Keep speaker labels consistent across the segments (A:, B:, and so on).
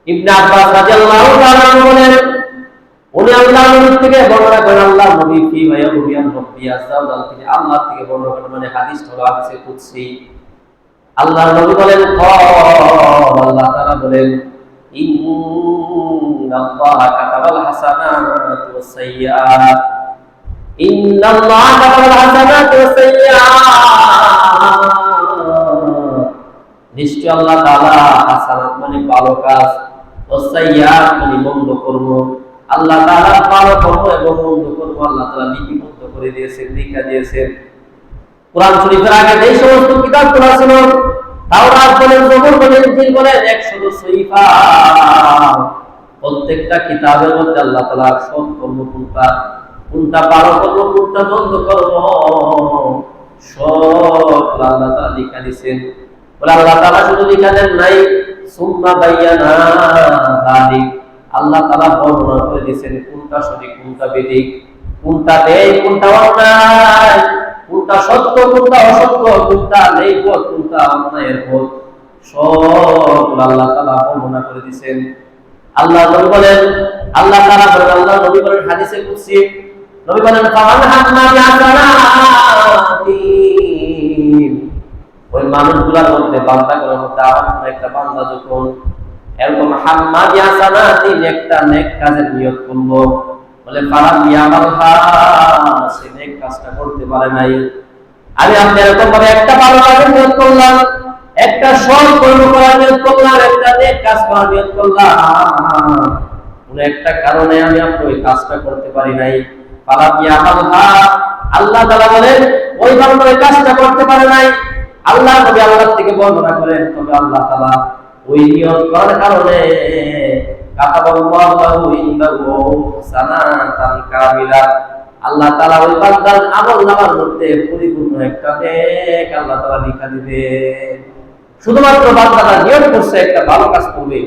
A: ইবনে আব্বাস রাদিয়াল্লাহু তাআলা বলেন, উনি আল্লাহর নবী থেকে বর্ণনা করেন, আল্লাহর নবী ফি মায়ারুবিয়ান রব্বি আযজা ওয়া জাল, তিনি আল্লাহ থেকে বর্ণনা করেন, মানে হাদিস হলো হাদিসে কুদসি। আল্লাহর নবী বলেন, আল্লাহ তাআলা বলেন, ইন্নাল্লাহা কাতাবাল হাসানাতি ওয়াস সাইয়্যাত, ইন্নাল্লাহা কাতাবাল হাসানাতি ওয়াস সাইয়্যাত, নিশ্চয় আল্লাহ তাআলা হাসানাত মানে ভালো কাজ, ওয়াস সাইয়্যাত মানে মন্দ কর্ম, আল্লাহ তাআলা ভালো কর্ম এবং মন্দ কর্ম আল্লাহ তাআলা লিপিবদ্ধ করে দিয়েছেন, লিখে দিয়েছেন। কোরআন শরীফের আগে যে সমস্ত কিতাবগুলো ছিল, তাওরাত বলেন, জবুর বলেন, ইনজিল বলেন, 100 সহিফা, প্রত্যেকটা কিতাবের মধ্যে আল্লাহ তাআলা সৎ কর্ম কোনটা, কোনটা ভালো কর্ম, কোনটা মন্দ কর্ম, সব আল্লাহ তাআলা লিখে দিয়েছেন। বলে আল্লাহ তাআলা শুধু লিখে দেন নাই, সুম্মা বায়ানা যালিক, আল্লাহ তাআলা বর্ণনা করে দিয়েছেন কোনটা সঠিক, কোনটা বেঠিক, কোনটা নেই, কোনটা অন্যায়, কোনটা সত্য, কোনটা অসত্য, কোনটা নেই পথ, কোনটা অন্যায়ের পথ, সব আল্লাহ তাআলা বর্ণনা করে দিয়েছেন। আল্লাহ নবী বলেন, আল্লাহ তাআলা বলেন, আল্লাহ নবী বলেন হাদিসে কুদসি, নবী বলেন, ফামান হাম্মা বিহাসানাতি, ওই মানুষগুলোর মধ্যে, বান্দাগুলোর মধ্যে আমার একটা বান্দা যখন এরকম হাম্মা বিহাসানাতি, একটা নেক কাজের নিয়ত করলো, বলে ফালাম ইয়ামালহা, সে নেক কাজটা করতে পারে নাই। আমি আপনি এরকম ভাবে একটা ভালো কাজের নিয়ত করলাম, একটা সৎ কর্ম করার নিয়ত করলাম, একটা নেক কাজ করার নিয়ত করলাম, কোন একটা কারণে আমি আপনি ওই কাজটা করতে পারি নাই, ফালাম ইয়ামালহা, আল্লাহ তাআলা বলেন ওই বান্দা ওই কাজটা করতে পারে নাই। আল্লাহ নবী আল্লাহ থেকে বর্ণনা করেন, তবে আল্লাহ তাআলা ওই নিয়ত করার কারণে কাতাবাল্লাহু ইনদাহু হাসানাতান কামিলা, আল্লাহ তাআলা ওই বান্দার আমলনামার মধ্যে পরিপূর্ণ একটা নেক আল্লাহ তাআলা লিখে দিবেন। শুধুমাত্র বান্দাটা নিয়ত করছে একটা ভালো কাজ করবে,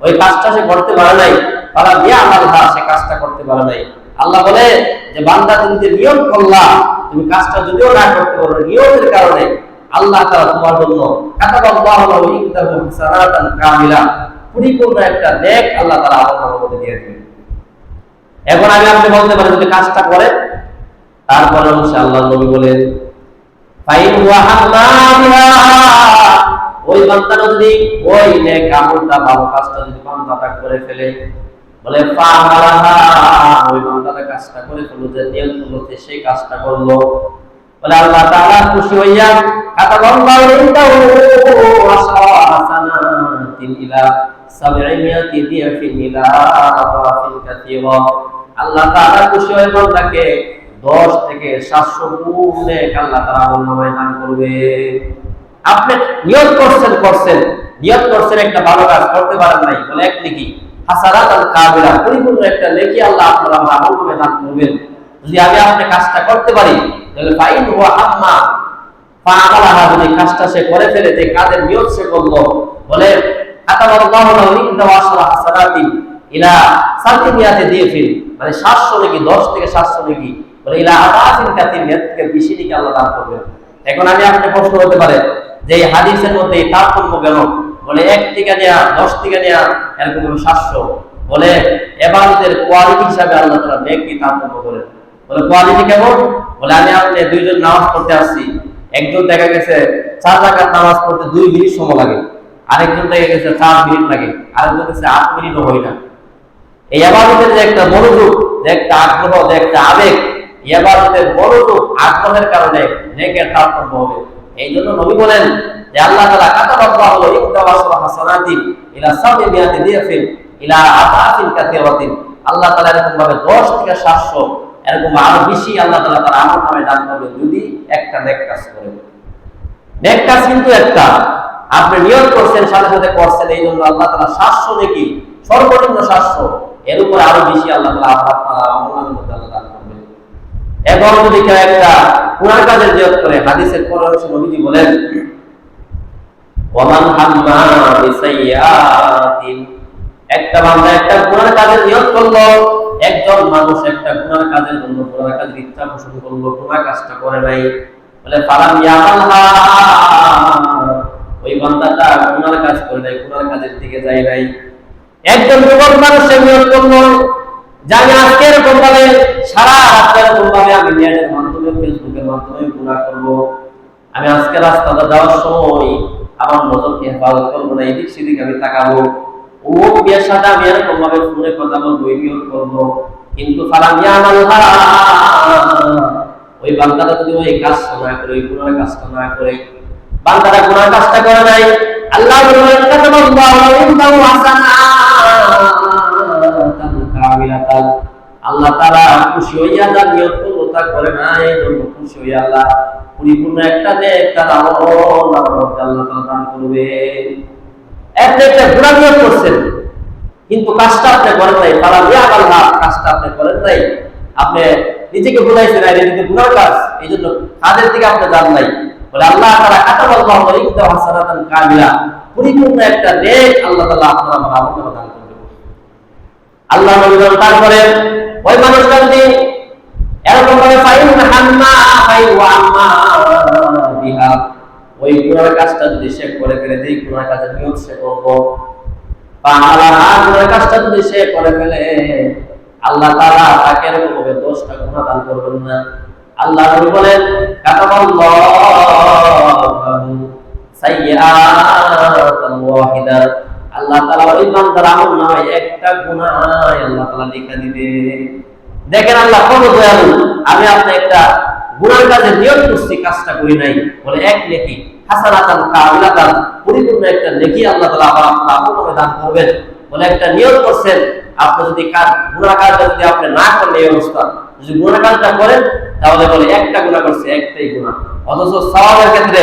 A: ওই কাজটা সে করতে পারে নাই, তারা দিয়া আমলহা, সে কাজটা করতে পারে নাই। আল্লাহ বলে যে বান্দা, তুমি যে নিয়ত করলা, তুমি কাজটা যদিও না করতে পারো, নিয়তের কারণে আল্লাহ তাআলা তোমার জন্য কাতাবাল্লাহু ইনদাহু হাসানাতান কামিলা, পরিপূর্ণ একটা নেক আল্লাহ তাআলা আমলনামার মধ্যে দিয়ে দিবেন। এখন আমি আপনি বলতে পারেন যদি কাজটা করে, তারপরে অবশ্যই আল্লাহ নবী বলেন, ফাইন ওয়া হাম্মা বিহা, ওই বান্দাটা যদি ওই নেক আমলটা, ভালো কাজটা যদি বান্দাটা করে ফেলে, বলে ফাআলাহা, ওই বান্দাটা কাজটা করে ফেললো, যে নিয়ত করলো সেই কাজটা করলো, বলে আল্লাহ তাআলা খুশি হইয়া কাতাবাল্লাহু ইনদাহু হাসানাতিন ইলা 700 দিয়াফিন ইলা আদাফিন কাসীরা, আল্লাহ তাআলা খুশি হয়ে বান্দাকে 10 থেকে 700 গুণ নেক আল্লাহ তাআলা আমলনামায় দান করবে। আপনি নিয়ত করছেন, নিয়ত করছেন একটা ভালো কাজ, করতে পারেন নাই, বলে এক নেকি হাসানাতান কামিলা, পরিপূর্ণ একটা নেকি আল্লাহ আপনার আমলনামায় দান করবেন। যদি আমি আপনি কাজটা করতে পারি, তাহলে ফাইন ওয়া হাম্মা ফাআলাহা, যদি কাজটা সে করে ফেলে, যে কাজের নিয়ত সে করলো, বলে কাতাবাল্লাহু লাহু ইনদাহু হাসানাতিন ইলা 700 দিয়াফিন, মানে 700 নাকি 10 থেকে 700 নাকি, বলে ইলা আদাফিন কাসীর, এর থেকে বেশি নাকি আল্লাহ দান করবেন। এখন আমি আপনি প্রশ্ন হতে পারে যে এই হাদিসের মধ্যে এই তারতম্য কেন, বলে 1 থেকে নেয়া, 10 থেকে নেয়া, এরকম 700, বলে ইবাদতের কোয়ালিটি হিসাবে আল্লাহ তাআলা নেকি তারতম্য করেন। বলে কোয়ালিটি কেমন, বলে আমি আপনি দুইজন নামাজ পড়তে আসছি, একজন দেখা গেছে 4 রাকাত নামাজ পড়তে 2 মিনিট সময় লাগে, আরেকজন দেখা গেছে 4 মিনিট লাগে, আরেকজন কাছে 8 মিনিটও হয় না। এই ইবাদতের যে একটা মনোযোগ, যে একটা আগ্রহ, যে একটা আবেগ, ইবাদতের মনোযোগ আগ্রহের কারণে নেকের তারতম্য হবে। এই জন্য নবী বলেন যে আল্লাহ তাআলা কাতাবাল্লাহু ইনদাহু হাসানাতিন ইলা 700 দিয়াফিন ইলা আদাফিন কাসীরাতিন, আল্লাহ তাআলা এরকম ভাবে 10 থেকে 700, এরকম আরো বেশি আল্লাহ তাআলা তার আমলনামায় দান করবে যদি একটা নেক কাজ করে। নেক কাজ কিন্তু একটা, আপনি নিয়ত করছেন, সাথে সাথে করছেন, এই জন্য আল্লাহ তাআলা 700 নাকি সর্বনিম্ন 700, এর উপর আরো বেশি আল্লাহ তাআলা আপনার আমলনামার মধ্যে আল্লাহ দান করবে। এবং যদি কেউ একটা গুনাহ কাজের নিয়ত করে, হাদিসের পরামর্শ নবীজি বলেন, ওয়ামান হাম্মা বিসাইয়াতিন, একটা বান্দা একটা গুনাহ কাজের নিয়ত করলো, একজন মানুষ একটা গুনাহ কাজের জন্য গুনাহ কাজের ইচ্ছা পোষণ করলো, গুনাহ কাজটা করে নাই, বলে ফালাম ইয়ামালহা, ওই বান্দাটা গুনাহ কাজ করে নাই, গুনাহ কাজের দিকে যায় নাই, একজন যুবক মানুষের নিয়ত করলো যে আমি আজকে এরকম ভাবে সারা রাত এরকম ভাবে আমি নেটের মাধ্যমে ফেসবুকের মাধ্যমে গুনাহ করবো, আমি আজকে রাস্তাটা যাওয়ার সময় আমার নজরকে হেফাজত করবো না, এদিক সেদিক আমি তাকাবো, অমুক বিয়ের সাথে আমি এরকম ভাবে ফোনে কথা বলবো, এই নিয়ত করবো। কিন্তু ওই বান্দাটা যদি ওই কাজটা না করে, ওই গুনার কাজটা না করে, বান্দাটা গুনার কাজটা করে নাই, আল্লাহ বলেন আল্লাহ তাআলা খুশি হইয়া যা নিয়ত করলো তা করে না, এই জন্য খুশি হইয়া আল্লাহ পরিপূর্ণ একটা নেক তার আমল আল্লাহ তাআলা দান করবে। একটা গুনাহ নিয়ত করছেন কিন্তু কাজটা আপনি করেন নাই, তারা আল্লাহ কাজটা আপনি করেন নাই, আপনি নিজেকে বুঝাইছেন আর এদিকে গুনার কাজ, এই জন্য কাজের দিকে আপনি যান নাই বলে আল্লাহ তাআলা কাতাবাল্লাহু আলাইহি হাসানাতান কামিলা, পরিপূর্ণ একটা নেক আল্লাহ তাআলা আপনার আমার আমল দান করবে। আল্লাহ নবী তারপরে ওই মানুষটা যদি এরকম ভাবে ফাইন হাম্মা ওয়া আম্মা বিহা, ওই গুনার কাজটা যদি সে করে ফেলে, যেই গুনার কাজের নিয়ত সে করবো, গুনার কাজটা যদি সে করে ফেলে, আল্লাহ তাআলা তাকে এরকম ভাবে 10টা গুনাহ দান করবেন না। আল্লাহ নবী বলেন কাতাবাল্লাহু সাইয়্যাতান ওয়াহিদা, আল্লাহ তাআলা ওই বান্দার আমলনামায় একটা গুনাহ আল্লাহ তাআলা লিখে দিবে। দেখেন আল্লাহ কত দয়ালু, আমি আপনি একটা গুনার কাজে নিয়ত করছি, কাজটা করি নাই, বলে এক নেকি হাসানাতান কামিলাতান, পরিপূর্ণ একটা নেকি আল্লাহ তাআলা আপনার আমলনামায় দান করবেন। বলে একটা নিয়ত করছেন, আপনি যদি গুনাহ কাজটা যদি আপনি না করেন, এই অবস্থা যদি গুনাহ কাজটা করেন তাহলে বলে একটা গুনাহ করছে, একটাই গুনাহ, অথচ সওয়াবের ক্ষেত্রে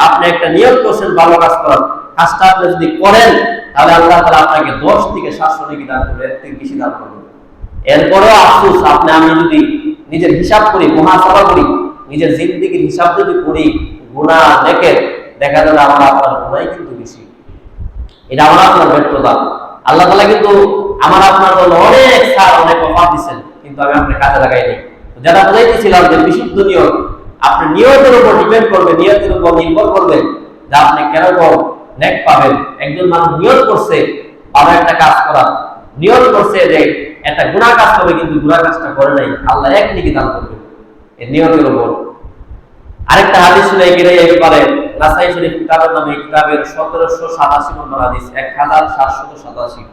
A: আপনি একটা নিয়ত করছেন ভালো কাজ করার, কাজটা আপনি যদি করেন তাহলে আল্লাহ তাআলা আপনাকে 10 থেকে 700 নেকি দান করবে, এর থেকে বেশি দান করবে। এরপরেও আফসোস, আপনি আমি যদি নিজের হিসাব করি, মুহাসাবা করি, নিজের জিন্দেগির হিসাব যদি করি গুনাহ নেকের, দেখা যাবে আমার আপনার গুনাহই কিন্তু বেশি। এটা আমার আপনার ব্যর্থতা। আল্লাহ তাআলা কিন্তু আমার আপনার জন্য অনেক ছাড়, অনেক অফার দিচ্ছেন, কিন্তু আমি আপনার কাজে লাগাইনি। যারা বুঝাইতেছিলাম যে বিশুদ্ধ নিয়ত, আপনি নিয়তের উপর ডিপেন্ড করবে, নিয়তের উপর নির্ভর করবে যে আপনি কেরকম নেক পাবেন। একজন মানুষ নিয়ত করছে ভালো একটা কাজ করার, নিয়ত করছে যে একটা গুনাহ কাজ করবে, কিন্তু গুনাহ কাজটা করে নাই, আল্লাহ এক নেকি দান করবে এই নিয়তের উপর। আরেকটা হাদিস শুনাই গেলে এই ব্যাপারে, নাসাই শরীফ কিতাবের নামে, কিতাবের 1787 নম্বর হাদিস, 1787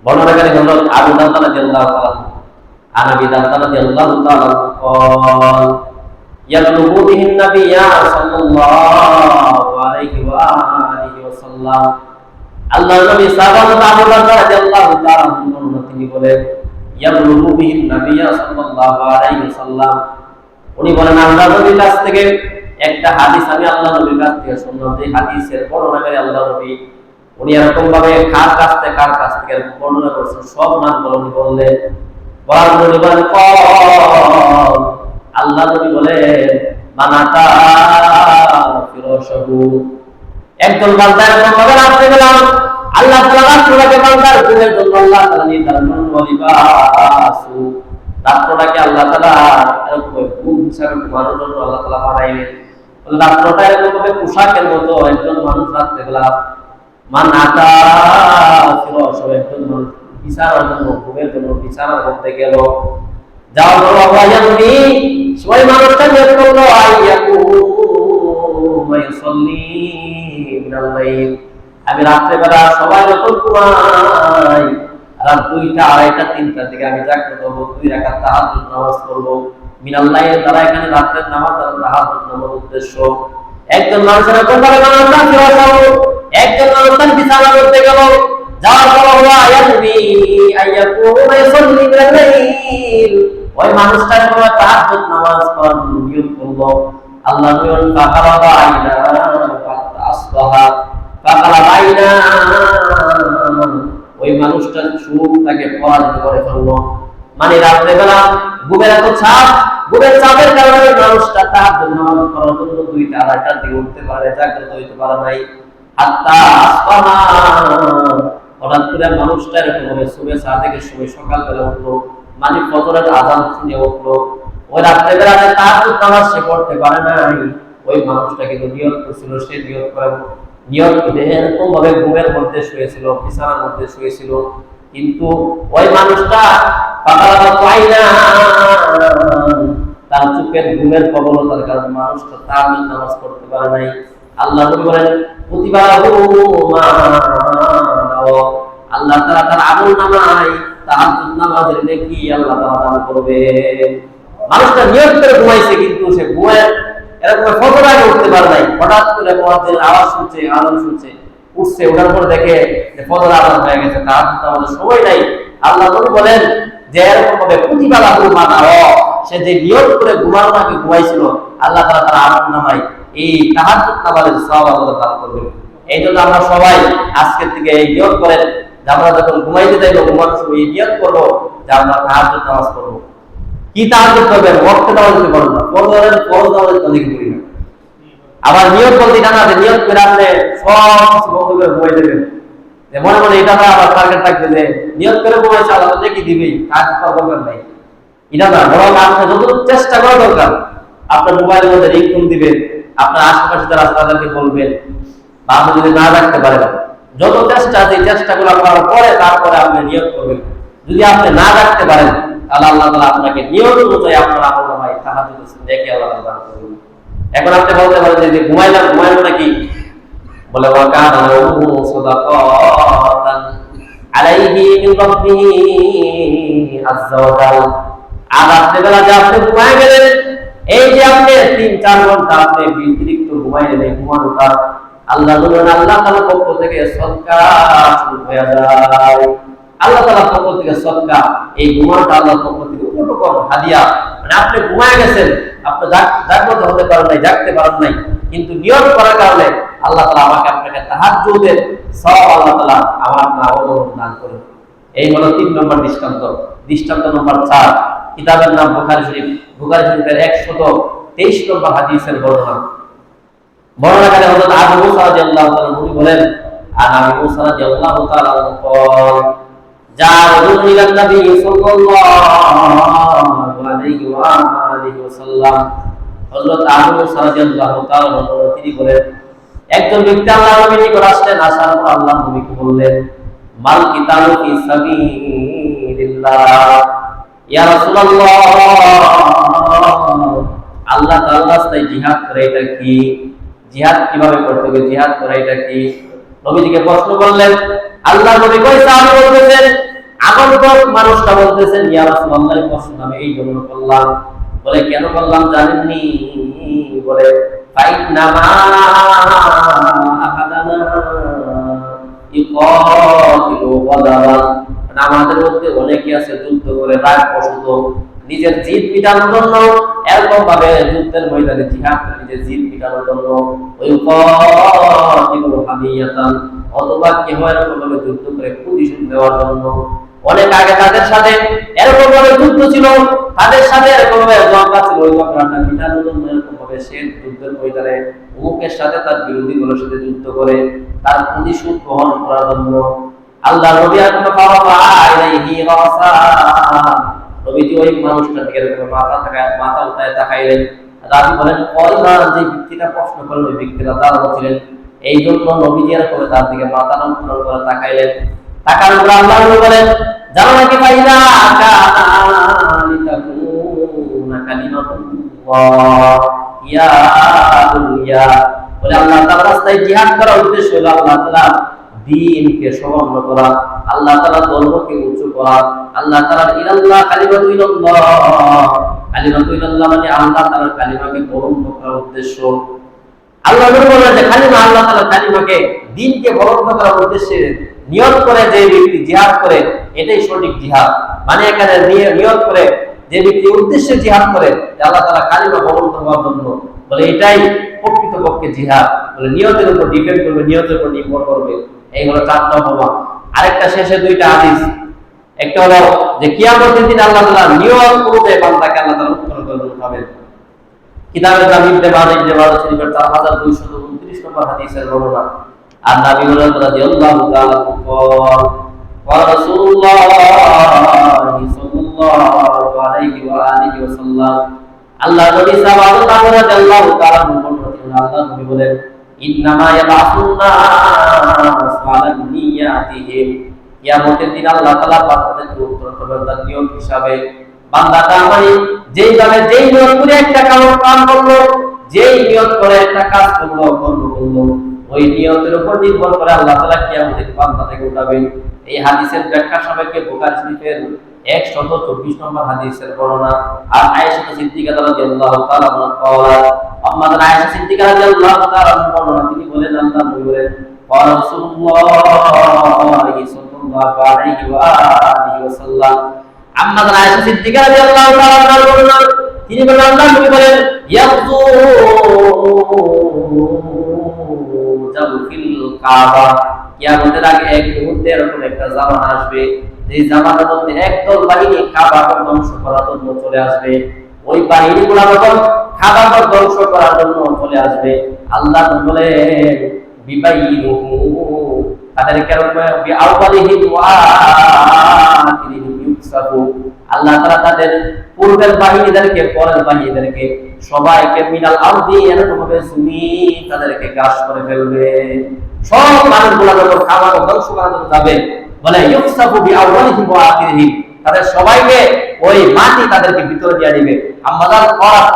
A: বর্ণনাকারী হলেন আবু দারদা রাদিয়াল্লাহু তাআলা আনহু। আন আবি দারদা রাদিয়াল্লাহু তাআলা قال يطلب به النبي صلى الله عليه واله وسلم, আল্লাহর নবী সাহাবায়ে আবু দারদা রাদিয়াল্লাহু তাআলা আনহু তিনি বলেন ইয়াবলুগু বিহি নবী সাল্লাল্লাহু আলাইহি ওয়াসাল্লাম, উনি বলেন আল্লাহর নবীর কাছ থেকে একটা হাদিস আমি আল্লাহর নবীর কাছ থেকে শুনলাম, যে হাদিসের বর্ণনাকারী আল্লাহর নবী উনি এরকম ভাবে কার কাছ থেকে বর্ণনা করছেন, সব নাম বললেন। আল্লাহ নবী বলেন মানাতা ফিরাশাহু, একজন বান্দা এরকম ভাবে রাত্রে বেলা আল্লাহ তাআলা রাত্রটাকে বান্দার ঘুমের জন্য আল্লাহ তাআলা নির্ধারণ করেন, ওয়ালিবাসু, রাত্রটাকে আল্লাহ তাআলা এরকম ঘুম হিসাবে ঘুমানোর জন্য আল্লাহ তাআলা বানাইলেন। রাত্রটা এরকম ভাবে পোশাকের মতো, একজন মানুষ রাত্রে বেলা মানাতা ফিরাশাহু, একজন মানুষ বিছানার জন্য, ঘুমের জন্য বিছানার মধ্যে গেল, যাওয়ার পর আয়াতুনি ওই মানুষটা নিয়ত করলো আইয়াকু মাইসাল্লি মিনাল লাইল, আমি রাত্রে বেলা সবাই যখন ঘুমায় রাত 2টা 2:30 3টার দিকে আমি জাগ্রত হব, 2 রাকাত তাহাজ্জুদ নামাজ পড়ব। মিনাল লাইল দ্বারা এখানে রাতের নামাজ, দ্বারা তাহাজ্জুদ নামাজ উদ্দেশ্য। একজন মানুষের কোনভাবে নামাজটা ফিরাও, একজন মানুষ তার বিছানার মধ্যে গেল, যাওয়ার পর আয়াতুনি আইয়াকু মাইসাল্লি মিনাল লাইল, ওই মানুষটা যখন তাহাজ্জুদ নামাজ পড়ার নিয়ত করলো, আল্লাহ বলেন ফাকালা বাইনা আসবাহা, ফাকালা বাইনা, ওই মানুষটা সুখ তাকে পরাজিত করে ফেললো। মানে রাত্রে বেলা ঘুমের এত চাপ, ঘুমের চাপের কারণে মানুষটা তাহাজ্জুদ নামাজ পড়ার জন্য 2টা 2:30টার দিকে উঠতে পারে, জাগ্রত হইতে পারে নাই। হাত্তা আসবাহা, হঠাৎ করে মানুষটা এরকম ভাবে সুবহে সাদেকের সময় সকালবেলা উঠলো, মানে ফজরের আযান শুনে উঠলো। ওই রাত্রে বেলা তাহাজ্জুদ নামাজ সে পড়তে পারে নাই। ওই মানুষটা কিন্তু নিয়ত করছিল, সে নিয়ত করে নিয়ত করে এরকম ভাবে ঘুমের মধ্যে শুয়েছিল, বিছানার মধ্যে শুয়েছিল, কিন্তু ওই মানুষটা তার চোখের ঘুমের প্রবলতার কারণে মানুষটা তাহাজ্জুদ নামাজ পড়তে পারে নাই। আল্লাহ নবী বলেন আল্লাহ তাআলা তার আমলনামায় তাহাজ্জুদ নামাজের নেকি আল্লাহ তাআলা দান করবে। মানুষটা নিয়ত করে ঘুমাইছে, কিন্তু সে ঘুমায় এরকম ফজর আগে উঠতে পারে নাই। হঠাৎ করে মুয়াজ্জিনের আওয়াজ শুনছে, আযান শুনছে, উঠছে, ওঠার পর দেখে যে ফজর আযান হয়ে গেছে, তাহাজ্জুদ নামাজের সময় নাই। আল্লাহ নবী বলেন যে এরকম ভাবে কুতিবা লাহু মা নাওয়া, সে যে নিয়ত করে ঘুমানোর আগে ঘুমাইছিল, আল্লাহ তাআলা তার আমলনামায় এই তাহাজ্জুদ নামাজের সওয়াব আল্লাহ দান করবেন। এই জন্য আমরা সবাই আজকের থেকে এই নিয়ত করেন যে আমরা যখন ঘুমাইতে যাইব, ঘুমানোর সময় এই নিয়ত করবো যে আমরা তাহাজ্জুদ নামাজ পড়বো। কি তাহাজ্জুদ করবেন? ওয়াক্তে নামাজ পড়তে পারবেন না, ফরজ নামাজ তো দেখি করি না। আবার নিয়ত বলতে না, যে নিয়ত করে আপনি সব কিছু বন্ধ করে ঘুমাই দেবেন, যে মনে মনে এটা না, আবার টার্গেট থাকবে যে নিয়ত করে ঘুমাইছে আল্লাহ দেখি দিবেই, তাহাজ্জুদ করার দরকার নাই। এটা না, বরং আপনি যত চেষ্টা করা দরকার, আপনার মোবাইলের মধ্যে রিংটোন দিবেন, আপনার আশেপাশে যারা তাদেরকে বলবেন, বা আপনি যদি না রাখতে পারেন, যত চেষ্টা আছে এই চেষ্টাগুলো করার পরে তারপরে আপনি নিয়ত করবেন। যদি আপনি না রাখতে পারেন তাহলে আল্লাহ তাআলা আপনাকে নিয়ত অনুযায়ী আপনার আমলনামায় তাহাজ্জুদ দেখে আল্লাহ দান করবেন। এখন আপনি বলতে পারেন যে ঘুমাইলাম নাকি? বলে ওয়া কানা লাহু সাদাকাতান আলাইহি মিন রাব্বিহি আযজা ওয়া জাল। আর রাত্রেবেলা যে আপনি ঘুমায় গেলেন, এই যে আপনি 3-4 ঘন্টা আপনি অতিরিক্ত ঘুমাইলেন, এই ঘুমানোটা আল্লাহ তাআলার পক্ষ থেকে সদকা শুরু হয়ে যায়। আল্লাহ তাআলার পক্ষ থেকে সদকা, এই ঘুমানোটা আল্লাহর পক্ষ থেকে উপটকন হাদিয়া। মানে আপনি ঘুমায় গেছেন, আপনি জাগ্রত হতে পারেন নাই, জাগতে পারেন নাই, কিন্তু নিয়ত করার কারণে আল্লাহ তাআলা আপনাকে তাহাজ্জুদের সওয়াব আল্লাহ তাআলা আমার দান করেন। এই হলো 3 নম্বর দৃষ্টান্ত। দৃষ্টান্ত নম্বর 4, কিতাবের নাম বুখারী শরীফ। বুখারী শরীফের 123 নম্বর হাদিসের বর্ণনা। বর্ণনাকারী হযরত আবু মুসা রাদিয়াল্লাহু তাআলা উনি বলেন, আবু মুসা রাদিয়াল্লাহু তাআলা বলেন, যা রাজুলুন ইলা নবী সাল্লাল্লাহু আলাইহি ওয়া আলিহি ওয়াসাল্লাম। হযরত আবু মুসা রাদিয়াল্লাহু তাআলা তিনি বলেন, একজন ব্যক্তি আল্লাহর নবীর নিকট আসলেন, আসার পর আল্লাহর নবীকে বললেন, মাল কিতালু ফি সাবিলিল্লাহ, ইয়া রাসূলুল্লাহ, আল্লাহ তাআলার রাস্তায় জিহাদ করা এটা কি? জিহাদ কিভাবে করতে হবে, জিহাদ করা এটা কি? নবীজিকে প্রশ্ন করলেন। আল্লাহর নবী কই সাহাবী বলতেছেন, আগন্তুক মানুষটা বলতেছেন, ইয়া রাসূলুল্লাহ, এই প্রশ্ন আমি এই জন্য করলাম। বলে কেন করলাম জানেননি? বলে ফাইন্না মা আহাদানা ইকাতিলু গাদাবান, আমাদের মধ্যে অনেকে আছে যুদ্ধ করে রাগ বশত নিজের জিদ মিটানোর জন্য, এরকম ভাবে যুদ্ধের ময়দানে জিহাদ করে নিজের জিদ মিটানোর জন্য, ওয়াইকাতিলু হামিয়াতান, অথবা কেউ এরকম ভাবে যুদ্ধ করে প্রতিশোধ নেওয়ার জন্য। অনেক আগে তাদের সাথে এরকম ভাবে যুদ্ধ ছিল, তাদের সাথে এরকম ভাবে ঝগড়া ছিল, ওই ঝগড়াটা মিটানোর জন্য এরকম ভাবে সে যুদ্ধের ময়দানে অমুকের সাথে তার বিরোধীগুলোর সাথে যুদ্ধ করে তার প্রতিশোধ গ্রহণ করার জন্য। আল্লাহ নবী আকরাম ফারাফা আলাইহি রাসা, নবীজি ওই মানুষটার দিকে এরকম মাথা উঠায় তাকাইলেন। রাবী বলেন, কয়বার যে ব্যক্তিটা প্রশ্ন করলেন ওই ব্যক্তিটা দাঁড়ানো ছিলেন, এই জন্য নবীজি এরকম তার দিকে মাথা উত্তোলন করে তাকাইলেন। তাকানোর পর আল্লাহ নবী বলেন, জানো নাকি ফাইদা লিতাকুনা কালিমাতুল্লাহ ইয়া দুনিয়া, বলে আল্লাহ তাআলার রাস্তায় জিহাদ করার উদ্দেশ্য হলো আল্লাহ তাআলা দ্বীনকে সমুন্নত করা, আল্লাহ তাআলা ধর্মকে উঁচু করা। আল্লাহ তাআলার ইলাল্লাহ কালিমাতু ইলাল্লাহ, কালিমাতু ইলাল্লাহ মানে আল্লাহ তাআলার কালিমাকে বলন্দ করার উদ্দেশ্য। আল্লাহ নবী বলেন যে কালিমা, আল্লাহ তাআলার কালিমাকে, দ্বীনকে বলন্দ করার উদ্দেশ্যে নিয়ত করে যে ব্যক্তি জিহাদ করে এটাই সঠিক জিহাদ। মানে এখানে নিয়ত করে যে ব্যক্তি উদ্দেশ্যে জিহাদ করে আল্লাহ তাআলা কালিমা বলন্দ হওয়ার জন্য, বলে এটাই প্রকৃতপক্ষে জিহাদ। বলে নিয়তের উপর ডিপেন্ড করবে, নিয়তের উপর নির্ভর করবে। এই হলো 4 নম্বর। আরেকটা শেষে 2টা হাদিস। একটা হলো যে কিয়ামতের দিন আল্লাহ তাআলা নিয়ত অনুযায়ী বান্দাকে আল্লাহ তাআলা উত্তর পাবেন। কিতাবের নাম ইবনে মাজাহ শরীফের 4229 নম্বর হাদিসের বর্ণনা। আর নবী রাদিয়াল্লাহু তাআলা ওয়া রাসূলুল্লাহ সাল্লাল্লাহু আলাইহি ওয়া আলিহি ওয়াসাল্লাম, আল্লাহ নবী সাল্লাল্লাহু তাআলা রাদিয়াল্লাহু তাআলা আল্লাহ নবী বলেন, ইন্নামা ইয়াবাসুন্নাস আলা নিয়াতিহিম। কিয়ামতের দিন আল্লাহ তাআলা বান্দাদেরকে উত্তর করবেন তার নিয়ত হিসাবে। বান্দাটা মানে যেইভাবে যেই নিয়ত করে একটা কাম করলো, যেই নিয়ত করে একটা কাজ করলো, কর্ম করলো, ওই নিয়তের উপর নির্ভর করে আল্লাহ তাআলা কিয়ামতের বান্দাকে উঠাবেন। এই হাদিসের ব্যাখ্যা সাপেক্ষে বুখারী শরীফের 124 নম্বর হাদিসের বর্ণনা। আর আয়েশা সিদ্দিকা রাদিয়াল্লাহু তাআলা আনহা, আম্মাজান আয়েশা সিদ্দিকা রাদিয়াল্লাহু তাআলা আনহা বর্ণনা, তিনি বলেন আল্লাহ নবী বলেন قال رسول الله صلى الله عليه وآله وسلم। আম্মাজান আয়েশা সিদ্দিকা রাদিয়াল্লাহু তাআলা আনহা বর্ণনা, তিনি বলেন আল্লাহ নবী বলেন ইয়াকযু ফিল কাবা। কিয়ামতের আগে এক মুহূর্তে এরকম একটা জামানা আসবে, যে জামানার মধ্যে একদল বাহিনী কাবাকে ধ্বংস করার জন্য চলে আসবে। ওই বাহিনীগুলো যখন কাবাকে ধ্বংস করার জন্য চলে আসবে, আল্লাহ বলেন বিবাইনুহু, তাদেরকে বিআওয়ালিহিম ওয়া আখিরিহিম ইউসাফু। আল্লাহ তাআলা তাদের পূর্বের বাহিনীদেরকে পরের বাহিনীদেরকে সবাইকে মিনাল আরদি এরকম ভাবে জমিন তাদেরকে গ্রাস করে ফেলবে। সব মানুষগুলো যখন কাবাকে ধ্বংস করার জন্য যাবে, বলে ইউসাফু বিআওয়ালিহিম ওয়া আখিরিহিম, তাদের সবাইকে ওই মাটি তাদেরকে ভিতরে দিয়ে দিবে। আম্মাজান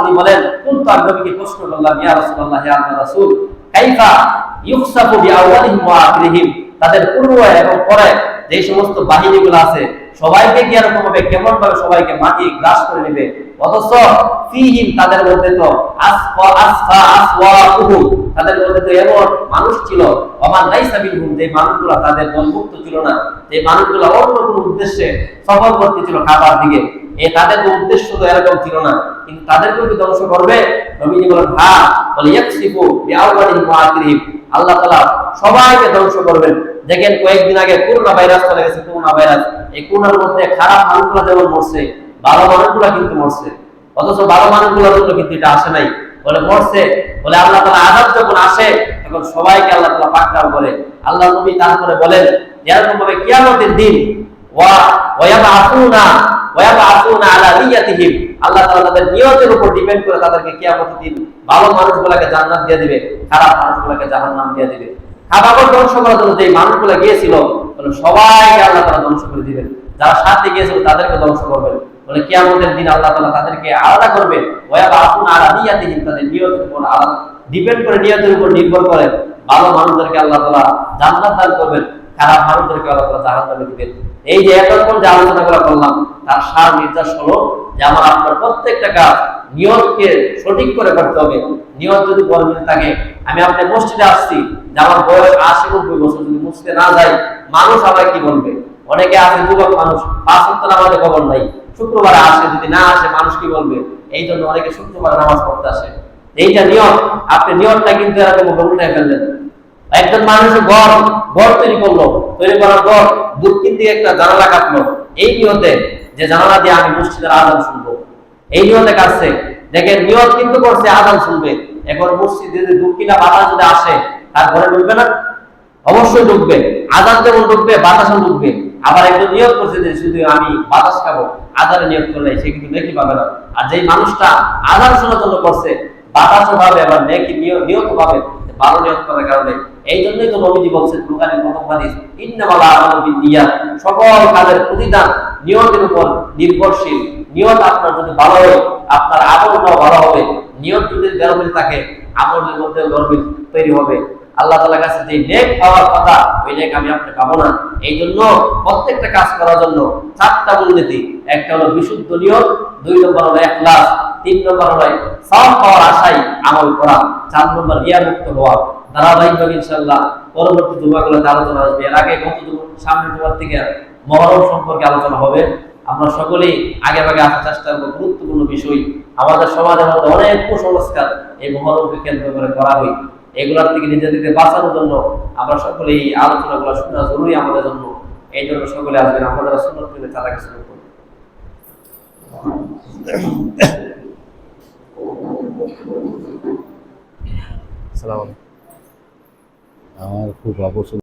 A: উনি বলেন কুনতু নবীকে প্রশ্ন করলাম, ইয়া রাসূলুল্লাহ, ইয়া আল্লাহর রাসূল, কাইফা ইউসাফু বিআওয়ালিহিম ওয়া আখিরিহিম, তাদের পূর্ব এবং পরে যে সমস্ত বাহিনীগুলো আছে সবাইকে কি এরকম ভাবে, কেমন ভাবে সবাইকে মাটি গ্রাস করে নেবে, অথচ ফিহিম, তাদের মধ্যে তো আসওয়াকুহুম, তাদের মধ্যে তো এমন মানুষ ছিল, ওমান লাইসা বিনহুম, যে মানুষগুলো তাদের দলভুক্ত ছিল না, যে মানুষগুলো অন্য কোনো উদ্দেশ্যে সফর করতে ছিল কাবার দিকে, তাদের উদ্দেশ্য তো এরকম ছিল না, কিন্তু তাদেরকে কি ধ্বংস করবে? নবীজি বলেন হ্যাঁ, বলে ইয়াকসিফু বিআওয়ালিহিম ওয়া আখিরিহিম, আল্লাহ তাআলা সবাইকে ধ্বংস করবেন। দেখেন কয়েকদিন আগে করোনা ভাইরাস চলে গেছে, করোনা ভাইরাস, এই করোনার মধ্যে খারাপ মানুষগুলো যেমন মরছে, ভালো মানুষগুলো কিন্তু মরছে, অথচ ভালো মানুষগুলোর জন্য কিন্তু এটা আসে নাই, বলে মরছে। বলে আল্লাহ তাআলা আযাব যখন আসে তখন সবাইকে আল্লাহ তাআলা পাকড়াও করে। আল্লাহ নবী তারপরে বলেন এরকম ভাবে কিয়ামতের দিন ওয়ায়াবাসুনা আলা নিয়াতিহিম, আল্লাহ তাআলা তাদের নিয়তের উপর ডিপেন্ড করে তাদেরকে কিয়ামতের দিন ভালো মানুষগুলোকে জান্নাত দিয়ে দিবে, খারাপ মানুষগুলোকে জাহান্নাম দিয়ে দিবে। কাবাকে ধ্বংস করার জন্য যে মানুষগুলো গিয়েছিল, বলে সবাইকে আল্লাহ তাআলা ধ্বংস করে দিবেন, যারা সাথে গিয়েছিল তাদেরকে ধ্বংস করবেন। বলে কিয়ামতের দিন আল্লাহ তাআলা তাদেরকে আলাদা করবে, ওয়ায়াবাসুনা আলা নিয়াতিহিম, তাদের নিয়তের উপর আলাদা ডিপেন্ড করে, নিয়তের উপর নির্ভর করে ভালো মানুষদেরকে আল্লাহ তাআলা জান্নাত দান করবেন, খারাপ মানুষদেরকে আল্লাহ তাআলা জাহান্নামে দিবেন। এই যে এতক্ষণ যে আলোচনাগুলো করলাম তার সার নির্দেশ হলো যে আমার আপনার প্রত্যেকটা কাজ নিয়তকে সঠিক করে করতে হবে। নিয়ত যদি বলবেন থাকে, আমি আপনার মসজিদে আসছি, যে আমার বয়স 80-90 বছর, যদি মসজিদে না যাই মানুষ আমায় কি বলবে? অনেকে আছে যুবক মানুষ, 5 ওয়াক্ত নামাজে খবর নাই, শুক্রবারে আসে, যদি না আসে মানুষ কি বলবে? এই জন্য অনেকে শুক্রবারে নামাজ পড়তে আসে। এইটা নিয়ত, আপনি নিয়তটা কিন্তু এরকম উল্টায় ফেললেন। একজন মানুষের ঘর তৈরি করলো, তৈরি করার পর দক্ষিণ দিকে একটা জানালা কাটলো, এই নিয়তে যে জানালা দিয়ে আমি মসজিদের আযান শুনবো, এই নিয়তে কাটছে। দেখেন নিয়ত কিন্তু করছে আযান শুনবে, এখন মসজিদে যদি দক্ষিণা বাতাস যদি আসে তার ঘরে ঢুকবে না? অবশ্যই ঢুকবে। আযান যেমন ঢুকবে বাতাসও ঢুকবে। আবার একজন নিয়ত করছে যে শুধু আমি বাতাস খাবো, আযানে নিয়ত করলে সে কিন্তু নেকি পাবে না। আর যেই মানুষটা আযান শোনার জন্য করছে, বাতাসও পাবে, আবার নেকি নিয়ত পাবে, ভালো নিয়ত করার কারণে। এই জন্যই তো নবীজি বলছেন বুখারীর প্রথম হাদিস, ইন্নামাল আমালু বিন্নিয়াত, সকল কাজের প্রতিদান নিয়তের উপর নির্ভরশীল। নিয়ত আপনার যদি ভালো হয়, আপনার আমলটাও ভালো হবে। নিয়ত যদি গরমিল থাকে, আমলের মধ্যে গরমিল তৈরি হবে। আল্লাহ তাআলার কাছে যে নেক পাওয়ার কথা, ওই নেক আমি আপনি পাবো না। এই জন্য প্রত্যেকটা কাজ করার জন্য 4টা মূলনীতি। একটা হলো বিশুদ্ধ নিয়ত, 2 নম্বর হলো ইখলাস, 3 নম্বর হলো সওয়াব পাওয়ার আশায় আমল করা, 4 নম্বর রিয়া মুক্ত হওয়া। ধারাবাহিকভাবে ইনশাআল্লাহ পরবর্তী জুমাগুলোতে আলোচনা আসবে। এর আগে সামনের জুমার থেকে মহরম সম্পর্কে আলোচনা হবে। আমরা সকলেই আগে ভাগে আসার চেষ্টা করব। গুরুত্বপূর্ণ বিষয়, আমাদের সমাজের মধ্যে অনেক কুসংস্কার এই মহরমকে কেন্দ্র করে করা হয়। এগুলোর থেকে নিজেদেরকে বাঁচানোর জন্য আমরা সকলে এই আলোচনাগুলো শোনা জরুরি আমাদের জন্য। এই জন্য সকলে আসবেন, আমাদের সুন্নাত মেনে চালাকে শুরু করব।
B: আসসালামু আলাইকুম। আমার খুব অবসর